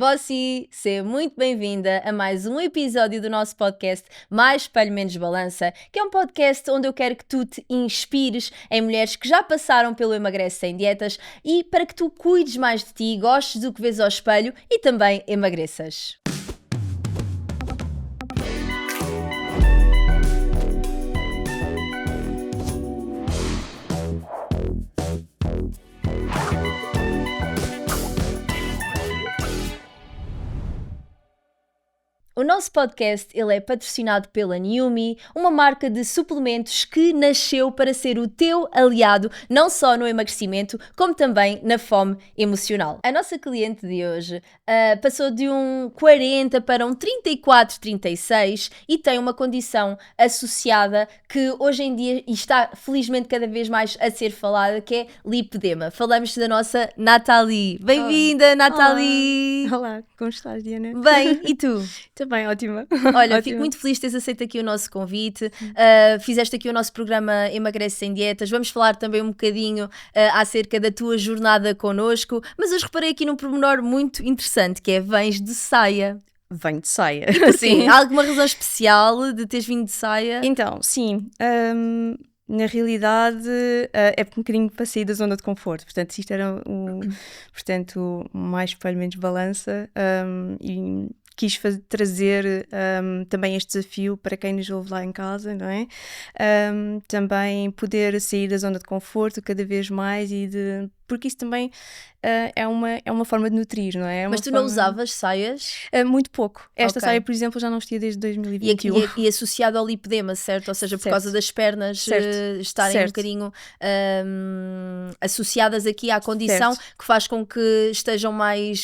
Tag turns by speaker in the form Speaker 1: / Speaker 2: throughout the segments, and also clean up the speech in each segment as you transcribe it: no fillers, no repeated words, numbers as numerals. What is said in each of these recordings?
Speaker 1: Você, seja muito bem-vinda a mais um episódio do nosso podcast Mais Espelho Menos Balança, que é um podcast onde eu quero que tu te inspires em mulheres que já passaram pelo Emagrece Sem Dietas e para que tu cuides mais de ti, gostes do que vês ao espelho e também emagreças. O nosso podcast ele é patrocinado pela Numi, uma marca de suplementos que nasceu para ser o teu aliado, não só no emagrecimento, como também na fome emocional. A nossa cliente de hoje passou de um 40 para um 34, 36 e tem uma condição associada que hoje em dia está felizmente cada vez mais a ser falada, que é lipedema. Falamos da nossa Nathalie. Bem-vinda, Nathalie!
Speaker 2: Olá, como estás, Diana?
Speaker 1: Bem, e tu?
Speaker 2: Também, ótima.
Speaker 1: Olha,
Speaker 2: Ótima.
Speaker 1: fico muito feliz de teres aceito aqui o nosso convite. Fizeste aqui o nosso programa Emagrece Sem Dietas. Vamos falar também um bocadinho acerca da tua jornada connosco. Mas hoje reparei aqui num pormenor muito interessante, que é vens de saia.
Speaker 2: Venho de saia.
Speaker 1: Sim. Há alguma razão especial de teres vindo de saia?
Speaker 2: Então, sim. Na realidade, é um bocadinho para sair da zona de conforto. Portanto, isto era portanto, mais espelho menos balança. E quis trazer também este desafio para quem nos ouve lá em casa, não é? Também poder sair da zona de conforto cada vez mais porque isso também é uma forma de nutrir, não é?
Speaker 1: Mas tu não usavas saias?
Speaker 2: Muito pouco. Esta
Speaker 1: Ok.
Speaker 2: saia, por exemplo, já não vestia desde 2021.
Speaker 1: E associado ao lipedema, certo? Ou seja, por
Speaker 2: Certo.
Speaker 1: causa das pernas estarem
Speaker 2: Certo.
Speaker 1: um bocadinho associadas aqui à condição
Speaker 2: Certo.
Speaker 1: que faz com que estejam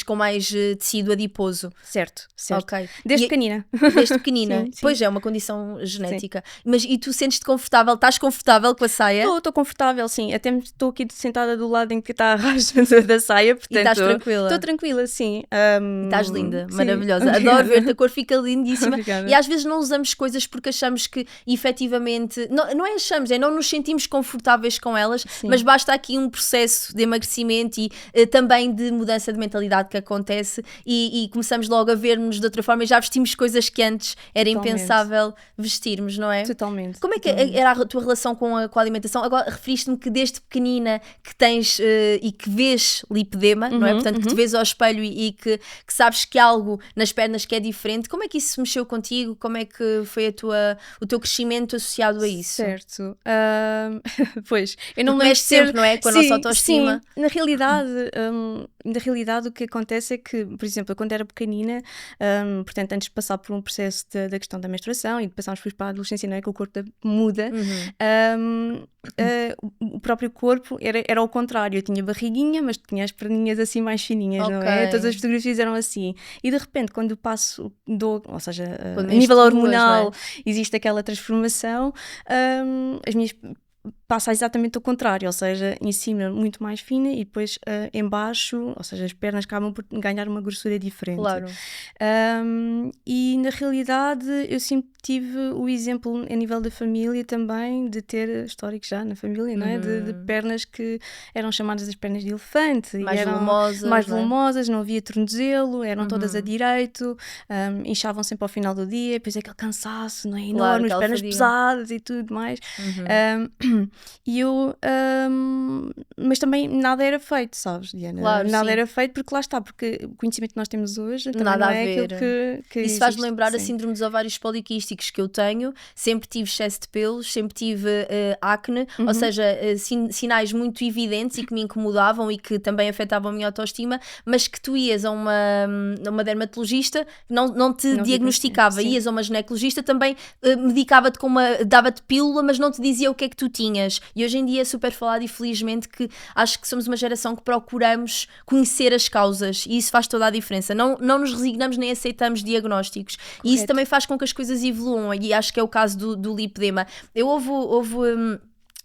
Speaker 1: com mais tecido adiposo.
Speaker 2: Certo.
Speaker 1: Ok.
Speaker 2: Desde
Speaker 1: E-
Speaker 2: pequenina.
Speaker 1: Desde pequenina.
Speaker 2: Sim, sim.
Speaker 1: Pois é, uma condição genética. Mas e tu sentes-te confortável? Estás confortável com a saia?
Speaker 2: Estou confortável, sim. Até estou aqui sentada do lado em que está a rasga da saia, portanto...
Speaker 1: E estás tranquila?
Speaker 2: Estou tranquila, sim.
Speaker 1: Estás linda,
Speaker 2: sim.
Speaker 1: maravilhosa.
Speaker 2: Obrigada.
Speaker 1: Adoro ver-te, a cor fica lindíssima.
Speaker 2: Obrigada.
Speaker 1: E às vezes não usamos coisas porque achamos que efetivamente, não é achamos, é não nos sentimos confortáveis com elas,
Speaker 2: Sim.
Speaker 1: mas basta aqui um processo de emagrecimento e também de mudança de mentalidade que acontece e começamos logo a ver-nos de outra forma e já vestimos coisas que antes era
Speaker 2: Totalmente.
Speaker 1: impensável vestirmos, não é?
Speaker 2: Totalmente.
Speaker 1: Como é que era a tua relação com a alimentação? Agora referiste-me que desde pequenina que tens e que vês lipedema, não é? Portanto, que te vês ao espelho e que sabes que há algo nas pernas que é diferente. Como é que isso mexeu contigo? Como é que foi o teu crescimento associado a isso?
Speaker 2: Certo. Pois, eu
Speaker 1: Porque
Speaker 2: não me lembro
Speaker 1: mexe sempre, não é? Com a nossa autoestima.
Speaker 2: Sim, na realidade o que acontece é que, por exemplo, quando era pequenina, portanto, antes de passar por um processo da questão da menstruação e de passarmos depois para a adolescência, não é? Que o corpo muda, o próprio corpo era ao contrário. Eu tinha barriguinha, mas tinha as perninhas assim mais fininhas, não é?
Speaker 1: Ok.
Speaker 2: Todas as fotografias eram assim. E de repente, quando passo, ou seja,
Speaker 1: Quando
Speaker 2: a nível
Speaker 1: menstruas,
Speaker 2: hormonal,
Speaker 1: não
Speaker 2: existe aquela transformação, as minhas passa exatamente o contrário, ou seja, em cima muito mais fina e depois em baixo, ou seja, as pernas acabam por ganhar uma grossura diferente.
Speaker 1: Claro.
Speaker 2: E na realidade eu sempre tive o exemplo a nível da família também de ter históricos já na família, não é? De pernas que eram chamadas as pernas de elefante
Speaker 1: Mais
Speaker 2: e eram
Speaker 1: volumosas,
Speaker 2: mais
Speaker 1: não é?
Speaker 2: volumosas, não havia tornozelo, eram todas a direito, inchavam sempre ao final do dia, depois aquele cansaço, não é?
Speaker 1: Claro,
Speaker 2: Enorme, as
Speaker 1: aquela
Speaker 2: pernas
Speaker 1: fadiga.
Speaker 2: pesadas e tudo mais. E eu, mas também nada era feito, sabes, Diana?
Speaker 1: Claro,
Speaker 2: Nada
Speaker 1: sim.
Speaker 2: era feito porque lá está, porque o conhecimento que nós temos hoje também
Speaker 1: Nada
Speaker 2: não
Speaker 1: a
Speaker 2: é
Speaker 1: ver.
Speaker 2: aquilo que
Speaker 1: Isso faz-me
Speaker 2: existe,
Speaker 1: lembrar a
Speaker 2: sim.
Speaker 1: síndrome dos ovários poliquísticos que eu tenho. Sempre tive excesso de pelos, sempre tive acne, ou seja, sinais muito evidentes e que me incomodavam e que também afetavam a minha autoestima, mas que tu ias a uma dermatologista, não te
Speaker 2: Não
Speaker 1: diagnosticava,
Speaker 2: sim.
Speaker 1: ias a uma ginecologista, também medicava-te dava-te pílula, mas não te dizia o que é que tu tinhas. E hoje em dia é super falado e felizmente que acho que somos uma geração que procuramos conhecer as causas e isso faz toda a diferença. Não nos resignamos nem aceitamos diagnósticos. E isso também faz com que as coisas evoluam e acho que é o caso do lipedema. Houve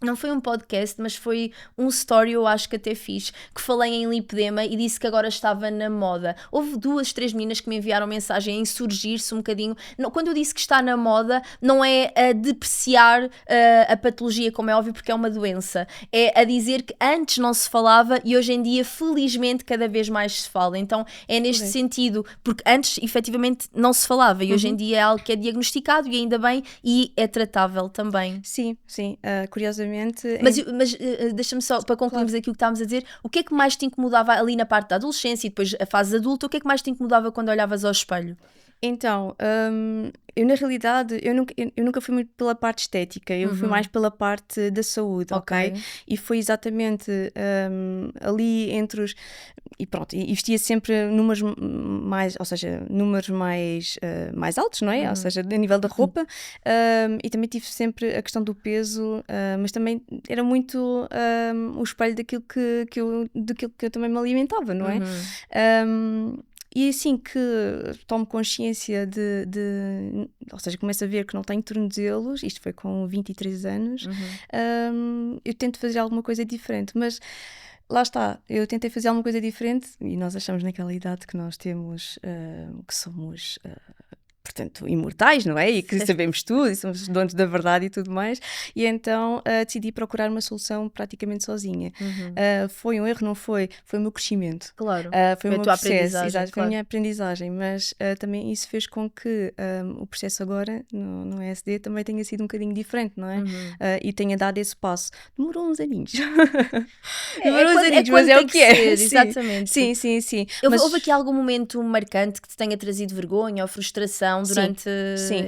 Speaker 1: não foi um podcast, mas foi um story, eu acho que até fiz, que falei em lipedema e disse que agora estava na moda. Houve 2, 3 meninas que me enviaram mensagem a insurgir-se um bocadinho. Não, quando eu disse que está na moda, não é a depreciar a patologia, como é óbvio, porque é uma doença. É a dizer que antes não se falava e hoje em dia, felizmente, cada vez mais se fala. Então é neste sentido, porque antes, efetivamente, não se falava e hoje em dia é algo que é diagnosticado e ainda bem, e é tratável também.
Speaker 2: Sim, curiosamente.
Speaker 1: Mas deixa-me só, para concluirmos aqui o que estávamos a dizer, o que é que mais te incomodava ali na parte da adolescência e depois a fase adulta, o que é que mais te incomodava quando olhavas ao espelho?
Speaker 2: Então, eu na realidade, eu nunca fui muito pela parte estética, eu fui mais pela parte da saúde, ok? E foi exatamente ali entre os... E pronto, e vestia sempre números mais, ou seja, números mais altos, não é? Ou seja, a nível da roupa. E também tive sempre a questão do peso, mas também era muito o espelho daquilo que eu também me alimentava, não é? E assim que tomo consciência ou seja, começo a ver que não tenho tornozelos, isto foi com 23 anos, eu tento fazer alguma coisa diferente, mas lá está, eu tentei fazer alguma coisa diferente e nós achamos naquela idade que nós temos, que somos... portanto, imortais, não é? E que sabemos tudo e somos donos da verdade e tudo mais. E então decidi procurar uma solução praticamente sozinha. Foi um erro, não foi? Foi o meu crescimento.
Speaker 1: Claro.
Speaker 2: Foi o meu processo, exato,
Speaker 1: claro.
Speaker 2: foi a minha aprendizagem, mas também isso fez com que o processo agora no ESD também tenha sido um bocadinho diferente, não é? E tenha dado esse passo. Demorou uns aninhos. Demorou uns aninhos, mas é o que é.
Speaker 1: Exatamente.
Speaker 2: Sim.
Speaker 1: Houve aqui algum momento marcante que te tenha trazido vergonha ou frustração durante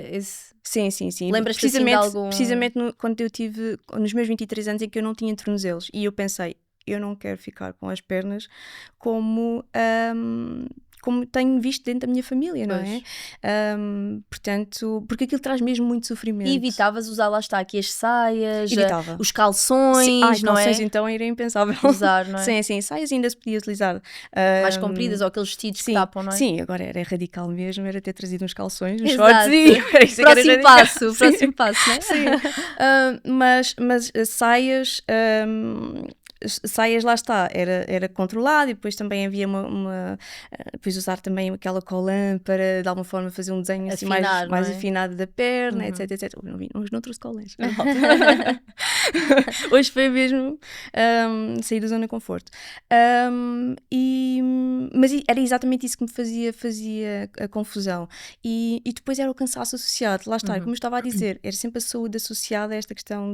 Speaker 1: esse...
Speaker 2: Sim.
Speaker 1: Lembras-te assim de algum...
Speaker 2: Precisamente quando eu tive, nos meus 23 anos, em que eu não tinha tornozelos, e eu pensei, eu não quero ficar com as pernas como tenho visto dentro da minha família, não é? Portanto, porque aquilo traz mesmo muito sofrimento.
Speaker 1: E evitavas usar, lá está, aqui as saias, os
Speaker 2: calções,
Speaker 1: não
Speaker 2: calções
Speaker 1: é?
Speaker 2: então era impensável.
Speaker 1: Usar, não é?
Speaker 2: Sim, saias ainda se podia utilizar.
Speaker 1: Mais compridas ou aqueles vestidos que tapam, não é?
Speaker 2: Sim, agora era radical mesmo, era ter trazido uns calções, uns
Speaker 1: Exato.
Speaker 2: shorts e...
Speaker 1: Próximo passo, não é?
Speaker 2: Sim, mas saias... saias, lá está, era controlado e depois também havia depois usar também aquela colã para de alguma forma fazer um desenho assim mais afinado da perna, etc. Hoje não trouxe colãs. Hoje foi mesmo sair da zona de conforto. Mas era exatamente isso que me fazia a confusão. E depois era o cansaço associado, lá está, como eu estava a dizer, era sempre a saúde associada a esta questão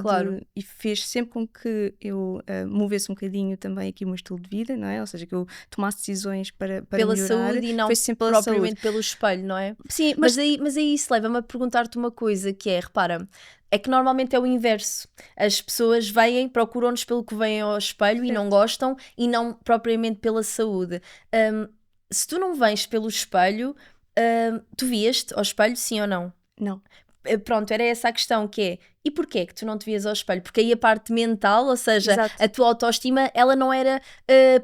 Speaker 2: e fez sempre com que eu movesse um bocadinho também aqui o meu estilo de vida, não é? Ou seja, que eu tomasse decisões para
Speaker 1: pela
Speaker 2: melhorar.
Speaker 1: Saúde e não propriamente pelo espelho, não é?
Speaker 2: Sim,
Speaker 1: mas aí isso leva-me a perguntar-te uma coisa, que é, repara, é que normalmente é o inverso. As pessoas procuram-nos pelo que veem ao espelho e não gostam, e não propriamente pela saúde. Se tu não vens pelo espelho, tu vieste ao espelho, sim ou não?
Speaker 2: Não.
Speaker 1: Pronto, era essa a questão, que é, e porquê que tu não te vias ao espelho? Porque aí a parte mental, ou seja, a tua autoestima, ela não era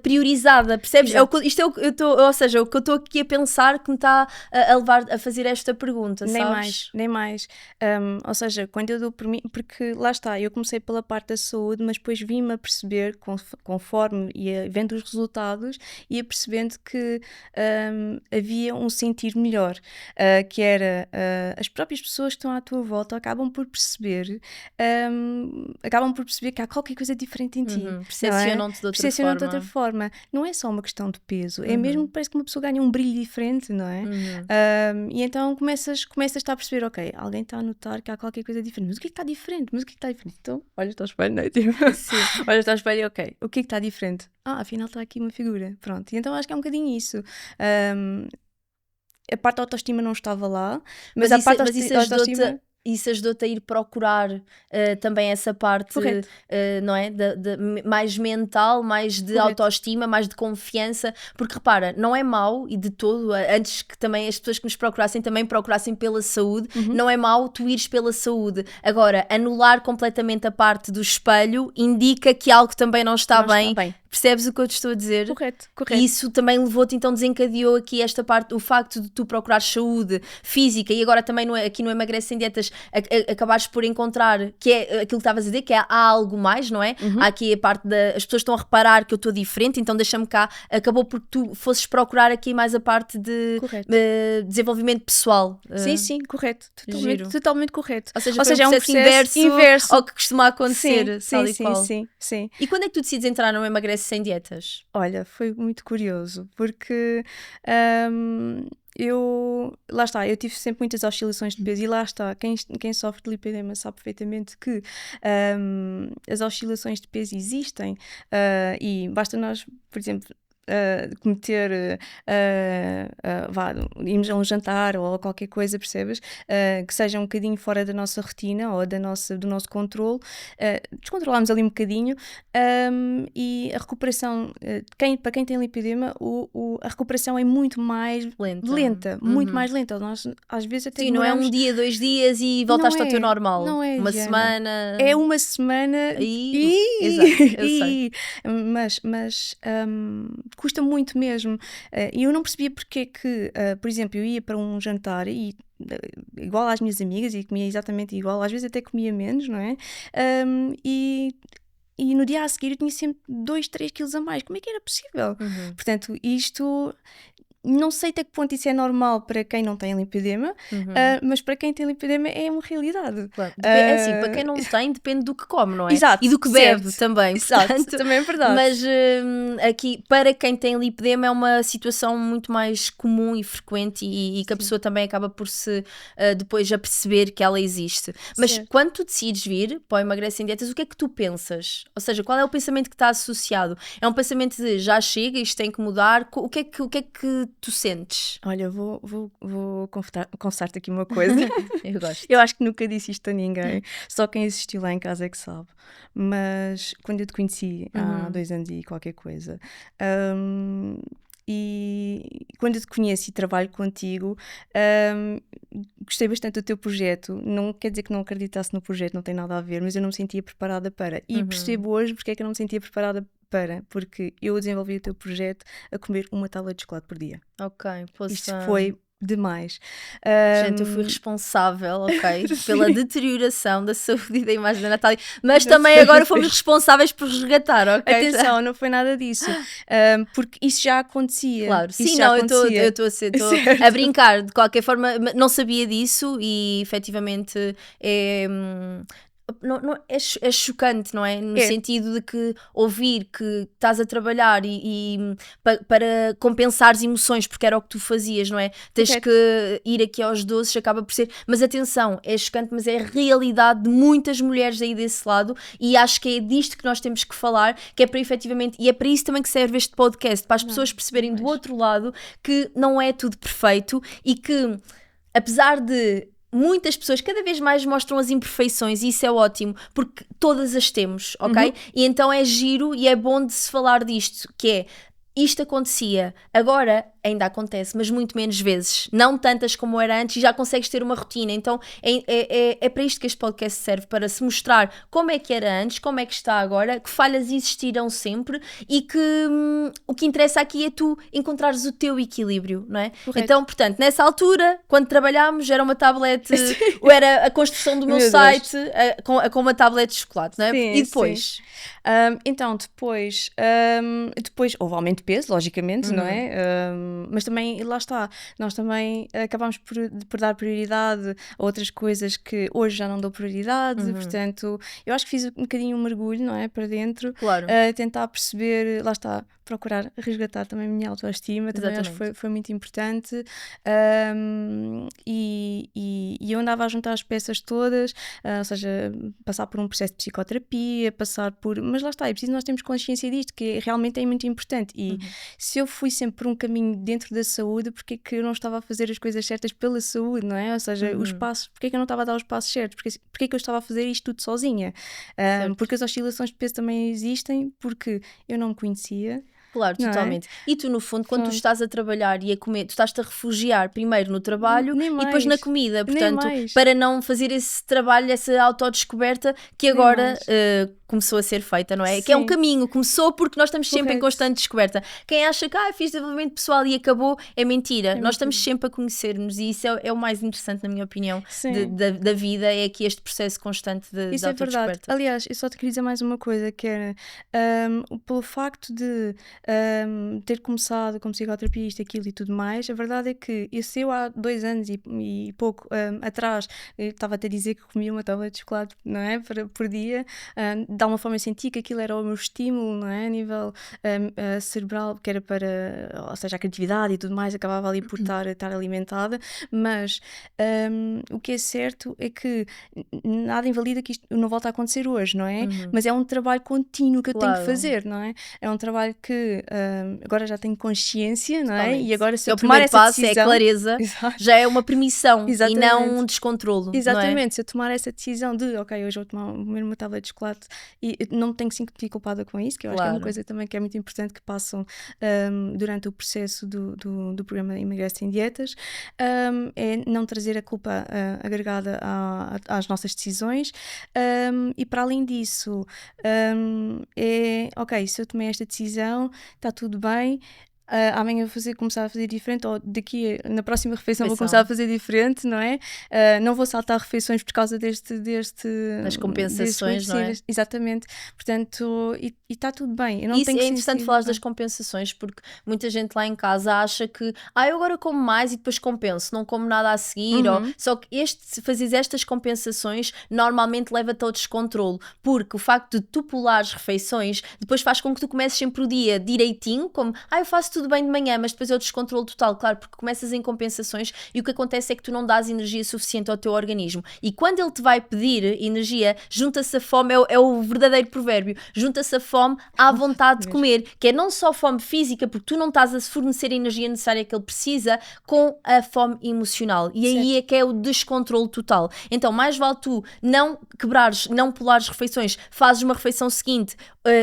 Speaker 1: priorizada, percebes? Isto é o que eu estou, ou seja, o que eu estou aqui a pensar que me está a levar a fazer esta pergunta, sabes?
Speaker 2: Nem mais. Ou seja, quando eu dou por mim, porque lá está, eu comecei pela parte da saúde, mas depois vim-me a perceber, conforme ia vendo os resultados, ia percebendo que havia um sentir melhor, que era as próprias pessoas que estão à tua volta acabam por perceber que há qualquer coisa diferente em ti.
Speaker 1: Percepcionam-te de outra
Speaker 2: forma. Não é só uma questão de peso, é mesmo que parece que uma pessoa ganha um brilho diferente, não é? E então começas a perceber, ok, alguém está a notar que há qualquer coisa diferente, mas o que é que está diferente? Então, olhas ao espelho, não é? Olhas ao espelho e ok, o que é que está diferente? Afinal está aqui uma figura, pronto. E então acho que é um bocadinho isso. A parte da autoestima não estava lá, mas a parte da autoestima...
Speaker 1: Isso ajudou-te a ir procurar também essa parte, não é? Mais mental, mais de autoestima, mais de confiança, porque repara, não é mau, e de todo, antes que também as pessoas que nos procurassem também procurassem pela saúde, não é mau tu ires pela saúde. Agora, anular completamente a parte do espelho indica que algo também não está bem. Percebes o que eu te estou a dizer?
Speaker 2: Correto, correto.
Speaker 1: E isso também levou-te, então desencadeou aqui esta parte, o facto de tu procurares saúde física e agora também aqui no Emagrece Sem Dietas acabares por encontrar, que é aquilo que estavas a dizer, que há algo mais, não é? Há aqui a parte as pessoas estão a reparar que eu estou diferente, então deixa-me cá, acabou por tu fosses procurar aqui mais a parte de desenvolvimento pessoal.
Speaker 2: Sim, correto. Totalmente correto.
Speaker 1: Ou seja, é um processo inverso ao que costuma acontecer.
Speaker 2: Sim.
Speaker 1: E quando é que tu decides entrar no Emagrece Sem Dietas?
Speaker 2: Olha, foi muito curioso, porque lá está, eu tive sempre muitas oscilações de peso e lá está, quem sofre de lipedema sabe perfeitamente que as oscilações de peso existem e basta nós, por exemplo, cometer irmos a um jantar ou qualquer coisa, percebes? Que seja um bocadinho fora da nossa rotina ou do nosso controle, descontrolamos ali um bocadinho e a recuperação, para quem tem lipedema, a recuperação é muito mais lenta, muito mais lenta. Nós às vezes até
Speaker 1: não é um dia, 2 dias e voltaste ao teu normal.
Speaker 2: Não é,
Speaker 1: uma
Speaker 2: Diana.
Speaker 1: semana.
Speaker 2: É uma semana
Speaker 1: exato, eu sei.
Speaker 2: Mas custa muito mesmo. E eu não percebia porque é que, por exemplo, eu ia para um jantar e igual às minhas amigas e comia exatamente igual, às vezes até comia menos, não é? E no dia a seguir eu tinha sempre 2, 3 quilos a mais. Como é que era possível? Portanto, isto... Não sei até que ponto isso é normal para quem não tem lipedema, mas para quem tem lipedema é uma realidade.
Speaker 1: Claro. Assim, para quem não tem, depende do que come, não é?
Speaker 2: Exato,
Speaker 1: e do que bebe também.
Speaker 2: Exato,
Speaker 1: portanto,
Speaker 2: também é verdade.
Speaker 1: Mas aqui, para quem tem lipedema, é uma situação muito mais comum e frequente e que a pessoa também acaba por se depois a perceber que ela existe. Mas quando tu decides vir para o Emagrece Sem Dietas, o que é que tu pensas? Ou seja, qual é o pensamento que está associado? É um pensamento de já chega, isto tem que mudar? O que é que tu sentes?
Speaker 2: Olha, vou confessar-te aqui uma coisa.
Speaker 1: Eu gosto.
Speaker 2: Eu acho que nunca disse isto a ninguém, só quem assistiu lá em casa é que sabe. Mas quando eu te conheci há 2 anos e qualquer coisa, e quando eu te conheço e trabalho contigo, gostei bastante do teu projeto. Não quer dizer que não acreditasse no projeto, não tem nada a ver, mas eu não me sentia preparada para. E percebo hoje porque é que eu não me sentia preparada para, porque eu desenvolvi o teu projeto a comer uma tábua de chocolate por dia.
Speaker 1: Ok,
Speaker 2: Isto foi demais.
Speaker 1: Gente, eu fui responsável, ok, pela deterioração da saúde e da imagem da Natália, mas também agora fomos responsáveis por resgatar, ok?
Speaker 2: Atenção, não foi nada disso, porque isso já acontecia.
Speaker 1: Claro, sim, não, eu estou a brincar, de qualquer forma, não sabia disso e efetivamente é chocante, não é? No sentido de que ouvir que estás a trabalhar e para compensares emoções, porque era o que tu fazias, não é? Tens que ir aqui aos doces, acaba por ser. Mas atenção, é chocante, mas é a realidade de muitas mulheres aí desse lado e acho que é disto que nós temos que falar, que é para efetivamente, e é para isso também que serve este podcast, para as pessoas perceberem do outro lado que não é tudo perfeito e que, apesar de muitas pessoas cada vez mais mostram as imperfeições e isso é ótimo, porque todas as temos, ok? E então é giro e é bom de se falar disto, que é, isto acontecia, agora ainda acontece, mas muito menos vezes, não tantas como era antes e já consegues ter uma rotina, então é para isto que este podcast serve, para se mostrar como é que era antes, como é que está agora, que falhas existirão sempre e que o que interessa aqui é tu encontrares o teu equilíbrio, não é?
Speaker 2: Correto.
Speaker 1: Então, portanto, nessa altura, quando trabalhámos, era uma tablet, ou era a construção do meu site com uma tablet de chocolate, não é?
Speaker 2: Sim,
Speaker 1: e depois?
Speaker 2: Então, depois houve aumento de peso, logicamente, não é? Mas também, lá está, nós também acabámos por dar prioridade a outras coisas que hoje já não dou prioridade, portanto, eu acho que fiz um bocadinho um mergulho, não é? Para dentro,
Speaker 1: claro.
Speaker 2: Tentar perceber, lá está, procurar resgatar também a minha autoestima, também acho que foi muito importante, e eu andava a juntar as peças todas, ou seja, passar por um processo de psicoterapia, mas lá está, é preciso nós termos consciência disto, que realmente é muito importante, e se eu fui sempre por um caminho dentro da saúde, porque é que eu não estava a fazer as coisas certas pela saúde, não é? Ou seja, os passos, porque é que eu não estava a dar os passos certos, porque é que eu estava a fazer isto tudo sozinha, porque as oscilações de peso também existem, porque eu não me conhecia,
Speaker 1: Claro,
Speaker 2: não é?
Speaker 1: totalmente. E tu, no fundo, quando tu
Speaker 2: Pronto.
Speaker 1: estás a trabalhar e a comer, tu estás-te a refugiar primeiro no trabalho
Speaker 2: Nem
Speaker 1: e depois na
Speaker 2: mais,
Speaker 1: comida.
Speaker 2: nem
Speaker 1: Portanto,
Speaker 2: mais,
Speaker 1: para não fazer esse trabalho, essa autodescoberta que
Speaker 2: nem
Speaker 1: agora
Speaker 2: mais.
Speaker 1: começou a ser feita, não é? Que é um
Speaker 2: Sim,
Speaker 1: caminho, começou porque nós estamos sempre em
Speaker 2: correto.
Speaker 1: constante descoberta. Quem acha que fiz desenvolvimento pessoal e acabou, é mentira.
Speaker 2: É
Speaker 1: Nós estamos
Speaker 2: mentira.
Speaker 1: sempre a conhecer-nos e isso é o mais interessante, na minha opinião,
Speaker 2: Sim.
Speaker 1: da vida, é que este processo constante de
Speaker 2: Isso é verdade.
Speaker 1: autodescoberta.
Speaker 2: Aliás, eu só te queria dizer mais uma coisa, que era pelo facto de ter começado como psicoterapeuta, aquilo e tudo mais, a verdade é que eu há 2 anos e pouco atrás, eu estava-te a dizer que comia uma tableta de chocolate, não é? Por dia. De alguma forma eu senti que aquilo era o meu estímulo, não é? A nível cerebral, que era para, ou seja, a criatividade e tudo mais, acabava ali por estar alimentada, mas o que é certo é que nada invalida que isto não volta a acontecer hoje, não é? Mas é um trabalho contínuo que eu tenho que
Speaker 1: Claro.
Speaker 2: fazer, não é? É um trabalho que agora já tenho consciência, não é?
Speaker 1: Totalmente.
Speaker 2: E agora se
Speaker 1: Que é
Speaker 2: eu
Speaker 1: o
Speaker 2: tomar
Speaker 1: primeiro
Speaker 2: essa
Speaker 1: passo, é a
Speaker 2: decisão...
Speaker 1: clareza,
Speaker 2: Exato.
Speaker 1: já é uma permissão e
Speaker 2: Exatamente.
Speaker 1: não um descontrolo, não é?
Speaker 2: Exatamente, se eu tomar essa decisão de, ok, hoje vou comer uma tableta de chocolate e eu não me tenho que sentir culpada com isso, que eu acho que é uma
Speaker 1: Claro.
Speaker 2: coisa também que é muito importante que passam durante o processo do programa Emagrece Sem Dietas, é não trazer a culpa agregada às nossas decisões, e para além disso, é, ok, se eu tomei esta decisão, está tudo bem, amanhã vou começar a fazer diferente, ou na próxima refeição vou começar a fazer diferente, não é? Não vou saltar refeições por causa
Speaker 1: Das compensações, não é?
Speaker 2: Exatamente. Portanto, e está tudo bem. Eu não
Speaker 1: Isso
Speaker 2: tenho
Speaker 1: é
Speaker 2: que
Speaker 1: interessante
Speaker 2: sentir...
Speaker 1: falar das compensações, porque muita gente lá em casa acha que eu agora como mais e depois compenso, não como nada a seguir, só que se fazes estas compensações normalmente leva-te ao descontrolo, porque o facto de tu pulares refeições depois faz com que tu comeces sempre o dia direitinho, como eu faço tudo bem de manhã, mas depois é o descontrolo total, claro, porque começas em compensações e o que acontece é que tu não dás energia suficiente ao teu organismo, e quando ele te vai pedir energia, junta-se a fome, é o verdadeiro provérbio, junta-se a fome à vontade de comer, que é não só fome física, porque tu não estás a fornecer a energia necessária que ele precisa, com a fome emocional, e aí é que é o descontrole total. Então mais vale tu não quebrares, não pulares refeições, fazes uma refeição seguinte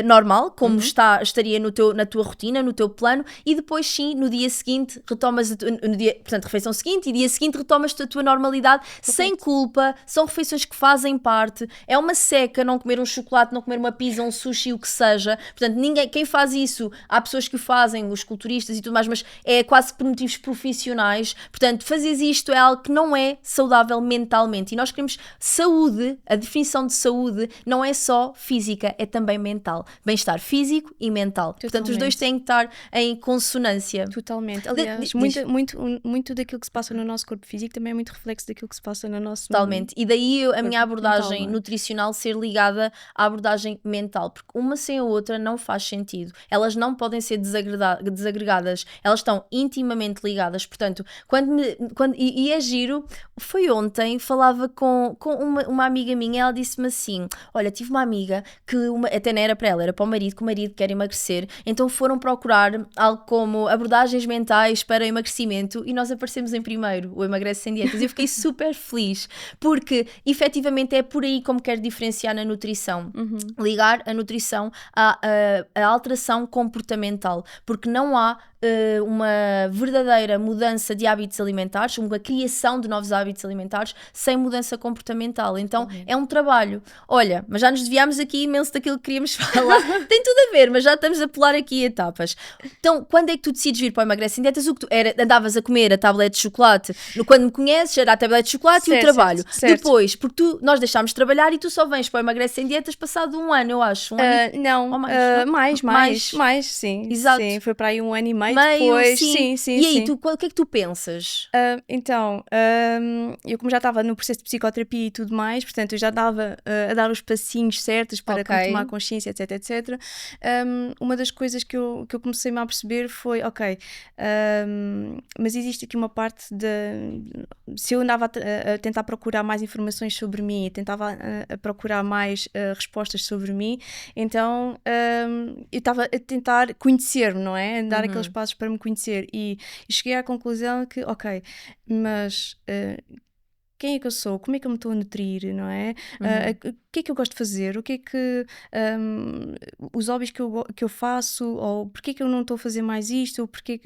Speaker 1: normal, como estaria na tua rotina, no teu plano, e depois sim, no dia seguinte retomas portanto, refeição seguinte e dia seguinte retomas a tua normalidade. Correto. Sem culpa, são refeições que fazem parte, é uma seca não comer um chocolate, não comer uma pizza, um sushi, o que seja, portanto quem faz isso, há pessoas que o fazem, os culturistas e tudo mais, mas é quase por motivos profissionais, portanto fazeres isto é algo que não é saudável mentalmente, e nós queremos saúde, a definição de saúde não é só física, é também mental. Bem-estar físico e mental. Totalmente. Portanto, os dois têm que estar em consonância.
Speaker 2: Totalmente. Aliás, muito daquilo que se passa no nosso corpo físico também é muito reflexo daquilo que se passa no nosso...
Speaker 1: Totalmente. E daí a minha abordagem
Speaker 2: mental,
Speaker 1: nutricional ser ligada à abordagem mental, porque uma sem a outra não faz sentido. Elas não podem ser desagregadas. Elas estão intimamente ligadas. Portanto, e é giro, foi ontem, falava com uma amiga minha, ela disse-me assim, olha, tive uma amiga que até não era para ela, era para o marido, que o marido quer emagrecer, então foram procurar algo como abordagens mentais para emagrecimento e nós aparecemos em primeiro, o Emagrece Sem Dietas, e eu fiquei super feliz, porque efetivamente é por aí como quero diferenciar na nutrição, ligar a nutrição à alteração comportamental, porque não há uma verdadeira mudança de hábitos alimentares, uma criação de novos hábitos alimentares sem mudança comportamental. Então é um trabalho. Olha, mas já nos desviámos aqui imenso daquilo que queríamos falar. Tem tudo a ver, mas já estamos a pular aqui etapas. Então, quando é que tu decides vir para o Emagrece Sem Dietas? O que tu andavas a comer a tablete de chocolate, quando me conheces, era a tablete de chocolate e o trabalho.
Speaker 2: Certo.
Speaker 1: Depois, porque nós deixámos de trabalhar e tu só vens para o Emagrece Sem Dietas passado 1 ano, eu acho.
Speaker 2: Mais, sim.
Speaker 1: Exato.
Speaker 2: Sim, foi para aí 1 ano e meio depois. Sim.
Speaker 1: E aí, o que é que tu pensas?
Speaker 2: Então, eu como já estava no processo de psicoterapia e tudo mais, portanto eu já estava a dar os passinhos certos para tomar consciência, etc. Uma das coisas que eu comecei-me a perceber foi, mas existe aqui uma parte se eu andava a tentar procurar mais informações sobre mim, tentava a procurar mais respostas sobre mim, então eu estava a tentar conhecer-me, não é? Dar aqueles passos para me conhecer, e cheguei à conclusão que, mas quem é que eu sou, como é que eu me estou a nutrir, não é? O que é que eu gosto de fazer, o que é que os hobbies que eu faço, ou porque é que eu não estou a fazer mais isto,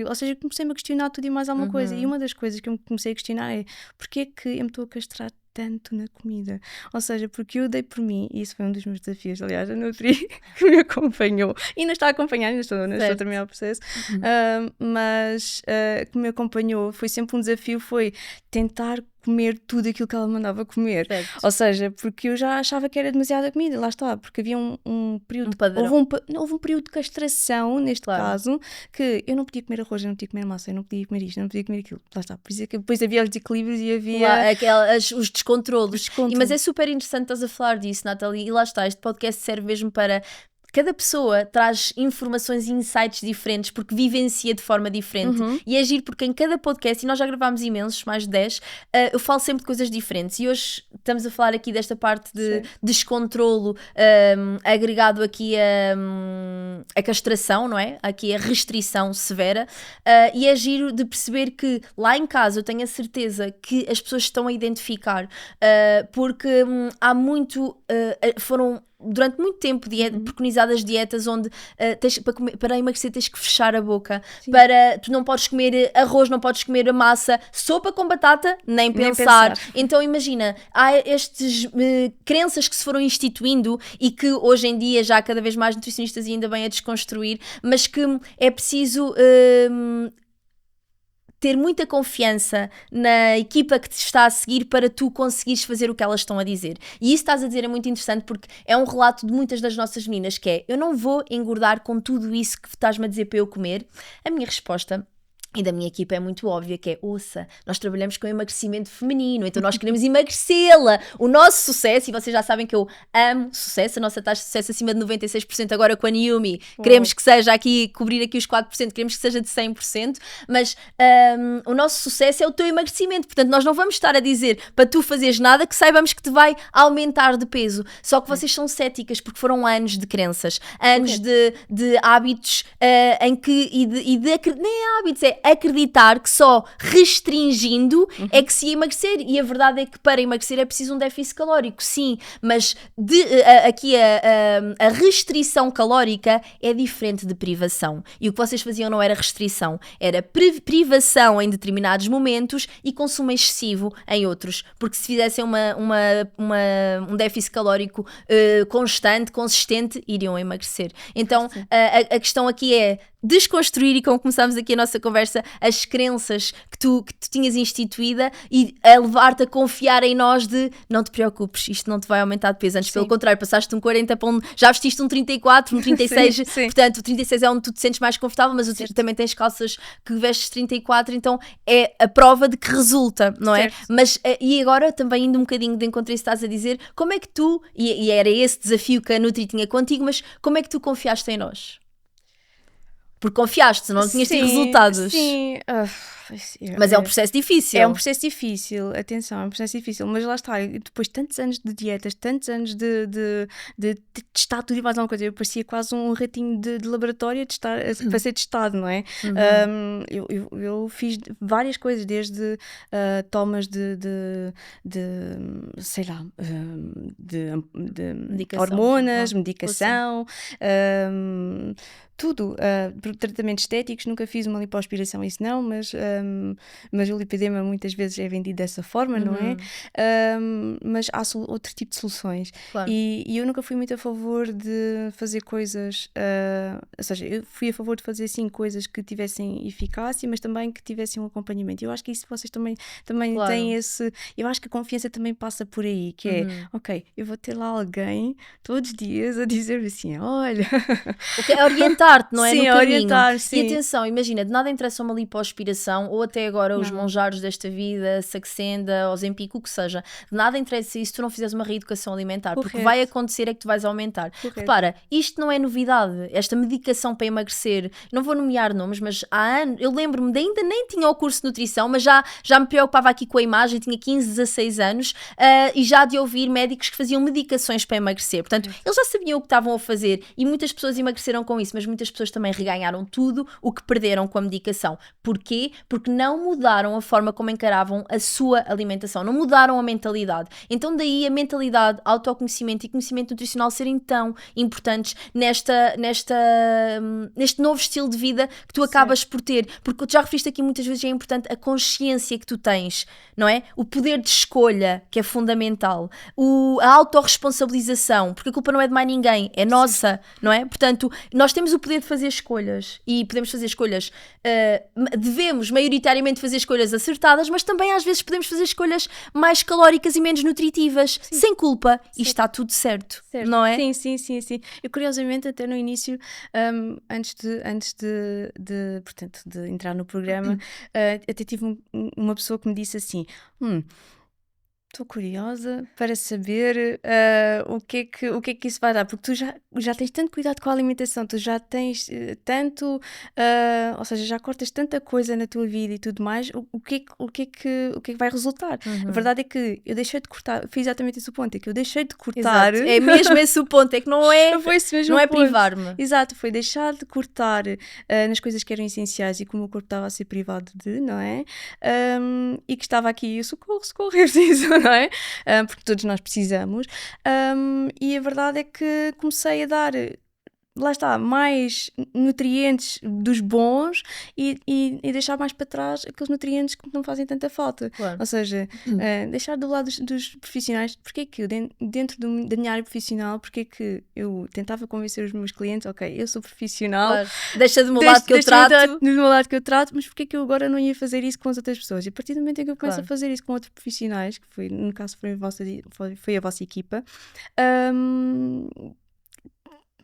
Speaker 2: ou seja, comecei-me a questionar tudo e mais alguma coisa. E uma das coisas que eu me comecei a questionar é porque é que eu me estou a castrar tanto na comida, ou seja, porque eu dei por mim, e isso foi um dos meus desafios, aliás, a Nutri que me acompanhou, e ainda está a acompanhar, ainda estou a terminar o processo, mas que me acompanhou, foi sempre um desafio, foi tentar comer tudo aquilo que ela mandava comer, ou seja, porque eu já achava que era demasiada comida, lá está, porque havia um período, houve um período de castração, neste caso, que eu não podia comer arroz, eu não podia comer massa, eu não podia comer isto, eu não podia comer aquilo, lá está, por isso é que depois havia os desequilíbrios e havia...
Speaker 1: os descontrolos. Mas é super interessante estás a falar disso, Nathalie, e lá está, este podcast serve mesmo para... Cada pessoa traz informações e insights diferentes porque vivencia de forma diferente e é giro porque em cada podcast, e nós já gravámos imensos, mais de 10, eu falo sempre de coisas diferentes e hoje estamos a falar aqui desta parte de descontrolo agregado aqui a castração, não é? Aqui a restrição severa e é giro de perceber que lá em casa eu tenho a certeza que as pessoas estão a identificar porque há muito, foram durante muito tempo preconizadas dietas onde para emagrecer tens que fechar a boca, tu não podes comer arroz, não podes comer massa, sopa com batata, nem pensar. Então imagina, há estes crenças que se foram instituindo e que hoje em dia já há cada vez mais nutricionistas e ainda bem a desconstruir, mas que é preciso ter muita confiança na equipa que te está a seguir para tu conseguires fazer o que elas estão a dizer. E isso estás a dizer é muito interessante porque é um relato de muitas das nossas meninas que é, eu não vou engordar com tudo isso que estás-me a dizer para eu comer. A minha resposta e da minha equipa é muito óbvia, que é, ouça, nós trabalhamos com emagrecimento feminino, então nós queremos emagrecê-la. O nosso sucesso, e vocês já sabem que eu amo sucesso, a nossa taxa de sucesso acima de 96% agora com a Niyumi, queremos que seja aqui, cobrir aqui os 4%, queremos que seja de 100%, mas o nosso sucesso é o teu emagrecimento, portanto nós não vamos estar a dizer para tu fazeres nada que saibamos que te vai aumentar de peso, só que vocês são céticas porque foram anos de crenças, anos de hábitos em que, nem hábitos, é acreditar que só restringindo é que se ia emagrecer, e a verdade é que para emagrecer é preciso um déficit calórico, sim, mas aqui a restrição calórica é diferente de privação, e o que vocês faziam não era restrição, era privação em determinados momentos e consumo excessivo em outros, porque se fizessem um déficit calórico constante, consistente, iriam emagrecer. Então a questão aqui é desconstruir, e como começámos aqui a nossa conversa, as crenças que tu tinhas instituída e a levar-te a confiar em nós de não te preocupes, isto não te vai aumentar de peso, antes pelo contrário, passaste um 40 para já vestiste um 34, um 36, portanto o 36 é onde tu te sentes mais confortável, mas também tens calças que vestes 34, então é a prova de que resulta, não é? Mas, e agora também indo um bocadinho de encontro a isso que estás a dizer, como é que tu, e era esse desafio que a Nutri tinha contigo, mas como é que tu confiaste em nós? Porque confiaste, não tinhas tido resultados.
Speaker 2: Sim,
Speaker 1: mas é um processo difícil.
Speaker 2: É um processo difícil, atenção, é um processo difícil, mas lá está, depois de tantos anos de dietas, tantos anos de testar tudo e mais alguma coisa, eu parecia quase um ratinho de laboratório para ser testado, não é? Eu fiz várias coisas, desde tomas de sei lá, de hormonas, medicação, tudo, tratamentos estéticos, nunca fiz uma lipoaspiração, isso não, mas o lipedema muitas vezes é vendido dessa forma, não é? Mas há outro tipo de soluções.
Speaker 1: Claro.
Speaker 2: E eu nunca fui muito a favor de fazer coisas, ou seja, eu fui a favor de fazer sim coisas que tivessem eficácia, mas também que tivessem um acompanhamento. Eu acho que isso vocês também
Speaker 1: claro.
Speaker 2: têm esse, eu acho que a confiança também passa por aí, que é, ok, eu vou ter lá alguém todos os dias a dizer assim, olha...
Speaker 1: É orientar-te, não é?
Speaker 2: Sim,
Speaker 1: no caminho.
Speaker 2: Orientar, sim.
Speaker 1: E atenção, imagina, de nada interessa uma lipoaspiração, ou até agora os monjaros desta vida, Saxenda, Ozempic, o que seja, de nada interessa isso se tu não fizeres uma reeducação alimentar, porque vai acontecer é que tu vais aumentar. Repara, isto não é novidade, esta medicação para emagrecer, não vou nomear nomes, mas há anos, eu lembro-me de ainda nem tinha o curso de nutrição, mas já me preocupava aqui com a imagem, tinha 15, 16 anos, e já de ouvir médicos que faziam medicações para emagrecer, portanto, eles já sabiam o que estavam a fazer, e muitas pessoas emagreceram com isso, mas muitas pessoas também reganharam tudo o que perderam com a medicação. Porquê? porque não mudaram a forma como encaravam a sua alimentação, não mudaram a mentalidade. Então daí a mentalidade, autoconhecimento e conhecimento nutricional serem tão importantes neste novo estilo de vida que tu acabas por ter, porque tu já referiste aqui muitas vezes, é importante a consciência que tu tens, não é? O poder de escolha, que é fundamental, a autorresponsabilização, porque a culpa não é de mais ninguém, é nossa, não é? Portanto, nós temos o poder de fazer escolhas e podemos fazer escolhas, devemos maioritariamente fazer escolhas acertadas, mas também às vezes podemos fazer escolhas mais calóricas e menos nutritivas, sem culpa, e está tudo certo, não é?
Speaker 2: Sim. Eu curiosamente até no início, antes de entrar no programa, até tive uma pessoa que me disse assim, estou curiosa para saber o que é que isso vai dar, porque tu já tens tanto cuidado com a alimentação, tu já tens tanto, ou seja, já cortas tanta coisa na tua vida e tudo mais, o que é que vai resultar? A verdade é que eu deixei de cortar, foi exatamente esse o ponto, é que eu deixei de cortar.
Speaker 1: Exato. É mesmo esse o ponto, é que não é privar-me.
Speaker 2: Exato, foi deixar de cortar nas coisas que eram essenciais e como o corpo estava a ser privado de, não é? E que estava aqui, socorro, eu preciso, não é? Porque todos nós precisamos. E a verdade é que comecei a dar, lá está, mais nutrientes dos bons e deixar mais para trás aqueles nutrientes que não fazem tanta falta.
Speaker 1: Claro.
Speaker 2: Ou seja, deixar do lado dos profissionais, porque é que eu, dentro da minha área profissional, porque é que eu tentava convencer os meus clientes, ok, eu sou profissional,
Speaker 1: claro. Deixa do meu lado que eu trato.
Speaker 2: Do meu lado que eu trato, mas porque é que eu agora não ia fazer isso com as outras pessoas? E a partir do momento em que eu começo a fazer isso com outros profissionais, que foi, no caso foi a vossa equipa,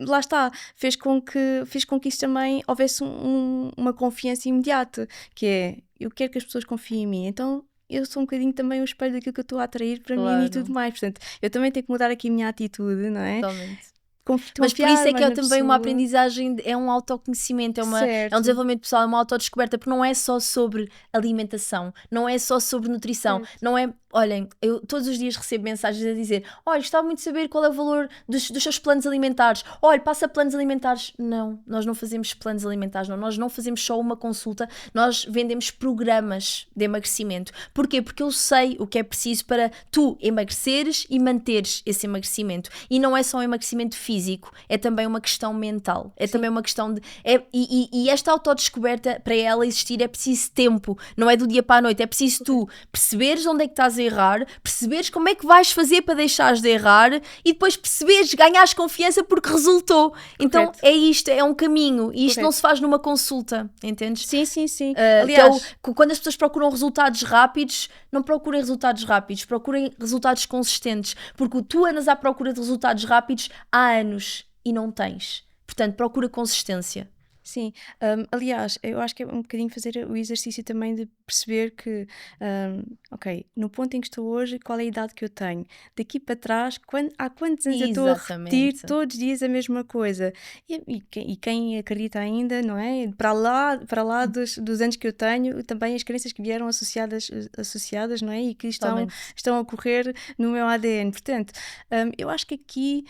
Speaker 2: lá está, fez com que isso também houvesse uma confiança imediata, que é, eu quero que as pessoas confiem em mim, então eu sou um bocadinho também o espelho daquilo que eu estou a atrair para mim e tudo mais, portanto, eu também tenho que mudar aqui a minha atitude, não é?
Speaker 1: Totalmente. Mas por isso é que é também uma aprendizagem, é um autoconhecimento, é um desenvolvimento pessoal, é uma autodescoberta, porque não é só sobre alimentação, não é só sobre nutrição, não é... Olhem, eu todos os dias recebo mensagens a dizer, olha, gostava muito de saber qual é o valor dos seus planos alimentares, olha, passa planos alimentares. Não, nós não fazemos planos alimentares, não, nós não fazemos só uma consulta, nós vendemos programas de emagrecimento. Porquê? Porque eu sei o que é preciso para tu emagreceres e manteres esse emagrecimento. E não é só um emagrecimento físico, é também uma questão mental, é também uma questão de... E esta autodescoberta, para ela existir, é preciso tempo, não é do dia para a noite, é preciso tu perceberes onde é que estás a errar, perceberes como é que vais fazer para deixares de errar e depois perceberes, ganhares confiança porque resultou. Correto. Então é isto, é um caminho e isto não se faz numa consulta, entendes?
Speaker 2: Sim. Aliás,
Speaker 1: quando as pessoas procuram resultados rápidos, não procurem resultados rápidos, procurem resultados consistentes, porque tu andas à procura de resultados rápidos há anos e não tens. Portanto, procura consistência.
Speaker 2: Sim, aliás, eu acho que é um bocadinho fazer o exercício também de perceber que, ok, no ponto em que estou hoje, qual é a idade que eu tenho? Daqui para trás, há quantos anos eu estou a repetir todos os dias a mesma coisa? E quem acredita ainda, não é? Para lá dos anos que eu tenho, também as crenças que vieram associadas, não é? E que estão a ocorrer no meu ADN. Portanto, eu acho que aqui